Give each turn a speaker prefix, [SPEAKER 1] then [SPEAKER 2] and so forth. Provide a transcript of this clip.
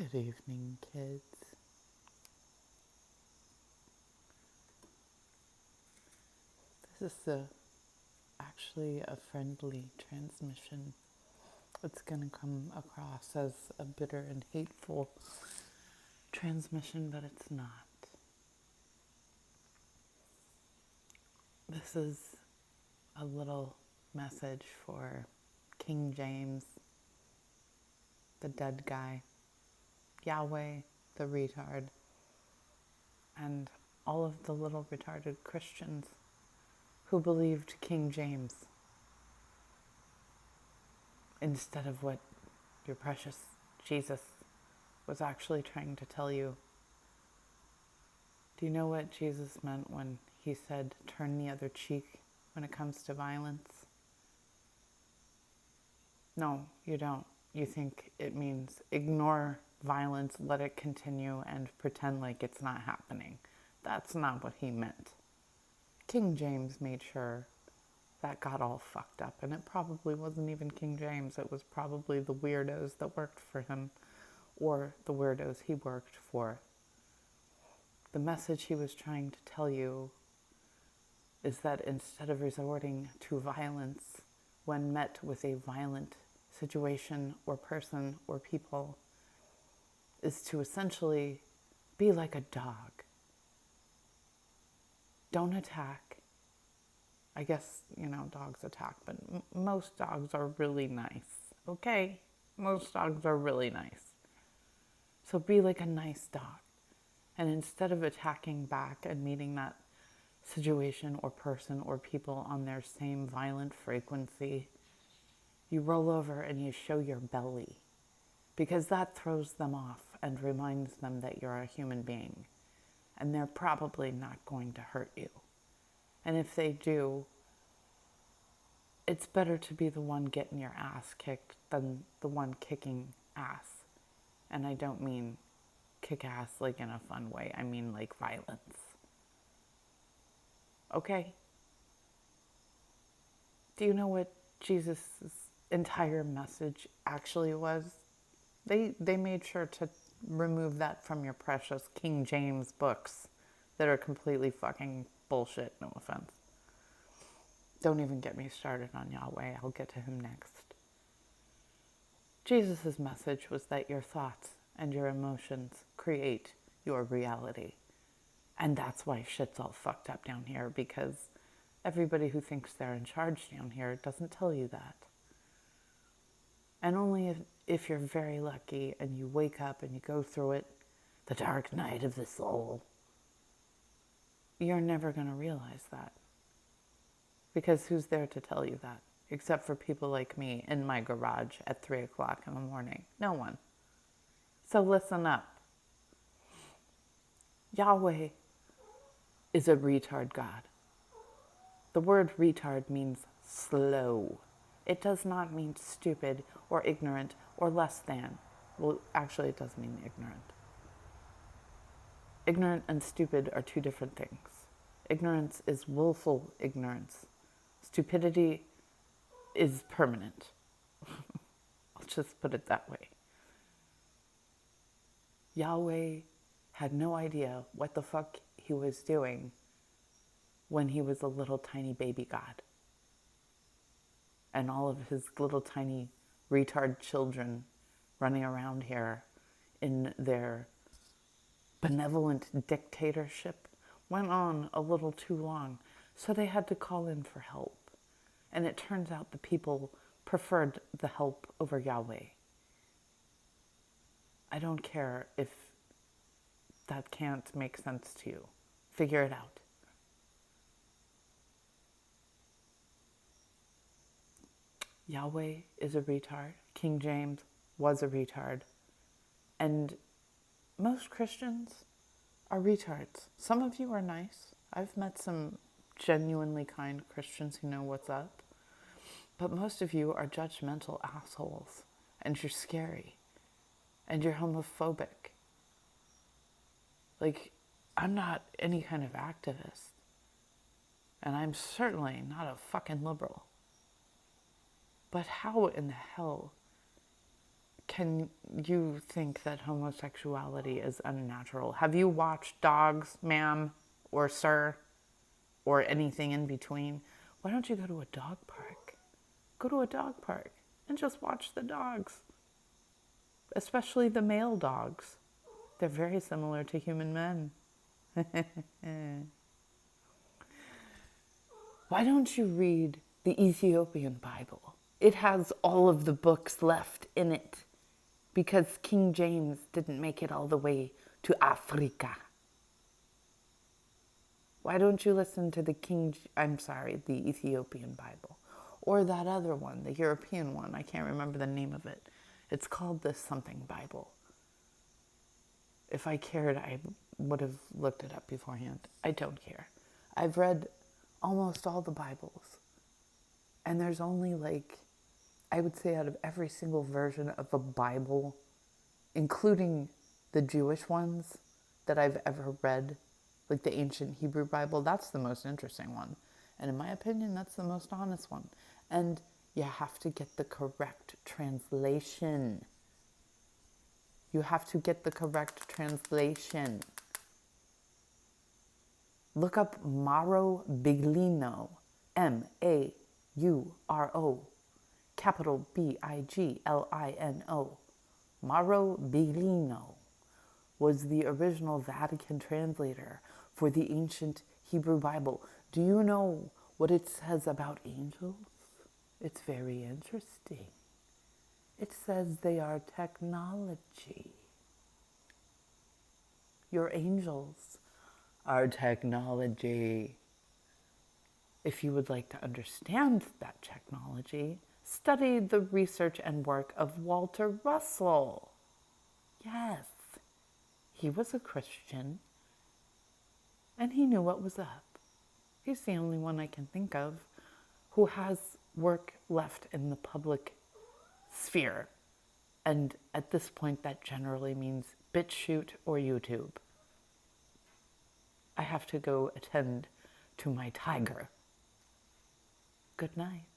[SPEAKER 1] Good evening, kids. This is actually a friendly transmission. It's going to come across as a bitter and hateful transmission, but it's not. This is a little message for King James, the dead guy, Yahweh, the retard, and all of the little retarded Christians who believed King James instead of what your precious Jesus was actually trying to tell you. Do you know what Jesus meant when he said, turn the other cheek when it comes to violence? No, you don't. You think it means ignore violence, let it continue, and pretend like it's not happening. That's not what he meant. King James made sure that got all fucked up, and it probably wasn't even King James. It was probably the weirdos that worked for him, or the weirdos he worked for. The message he was trying to tell you is that instead of resorting to violence when met with a violent situation or person or people, is to essentially be like a dog. Don't attack. I guess, dogs attack, but most dogs are really nice, okay? Most dogs are really nice. So be like a nice dog. And instead of attacking back and meeting that situation or person or people on their same violent frequency, you roll over and you show your belly, because that throws them off and reminds them that you're a human being, and they're probably not going to hurt you. And if they do, it's better to be the one getting your ass kicked than the one kicking ass. And I don't mean kick ass like in a fun way. I mean like violence. Okay? Do you know what Jesus' entire message actually was? They made sure to remove that from your precious King James books that are completely fucking bullshit, no offense. Don't even get me started on Yahweh. I'll get to him next. Jesus' message was that your thoughts and your emotions create your reality. And that's why shit's all fucked up down here, because everybody who thinks they're in charge down here doesn't tell you that. And only if you're very lucky and you wake up and you go through it, the dark night of the soul, you're never going to realize that. Because who's there to tell you that? Except for people like me in my garage at 3 o'clock in the morning. No one. So listen up. Yahweh is a retard God. The word retard means slow. It does not mean stupid or ignorant or less than. Well, actually it does mean ignorant. Ignorant and stupid are two different things. Ignorance is willful ignorance. Stupidity is permanent. I'll just put it that way. Yahweh had no idea what the fuck he was doing when he was a little tiny baby God. And all of his little tiny retard children running around here in their benevolent dictatorship went on a little too long, so they had to call in for help. And it turns out the people preferred the help over Yahweh. I don't care if that can't make sense to you. Figure it out. Yahweh is a retard. King James was a retard. And most Christians are retards. Some of you are nice. I've met some genuinely kind Christians who know what's up. But most of you are judgmental assholes. And you're scary. And you're homophobic. Like, I'm not any kind of activist. And I'm certainly not a fucking liberal. But how in the hell can you think that homosexuality is unnatural? Have you watched Dogs, ma'am, or sir, or anything in between? Why don't you go to a dog park? Go to a dog park and just watch the dogs, especially the male dogs. They're very similar to human men. Why don't you read the Ethiopian Bible? It has all of the books left in it because King James didn't make it all the way to Africa. Why don't you listen to the Ethiopian Bible? Or that other one, the European one. I can't remember the name of it. It's called the something Bible. If I cared, I would have looked it up beforehand. I don't care. I've read almost all the Bibles. And there's only I would say out of every single version of a Bible, including the Jewish ones that I've ever read, like the ancient Hebrew Bible, that's the most interesting one. And in my opinion, that's the most honest one. And you have to get the correct translation. You have to get the correct translation. Look up Mauro Biglino, Mauro, capital Biglino. Mauro Biglino was the original Vatican translator for the ancient Hebrew Bible. Do you know what it says about angels? It's very interesting. It says they are technology. Your angels are technology. If you would like to understand that technology, study the research and work of Walter Russell. Yes, he was a Christian, and he knew what was up. He's the only one I can think of who has work left in the public sphere. And at this point, that generally means BitChute or YouTube. I have to go attend to my tiger. Good night.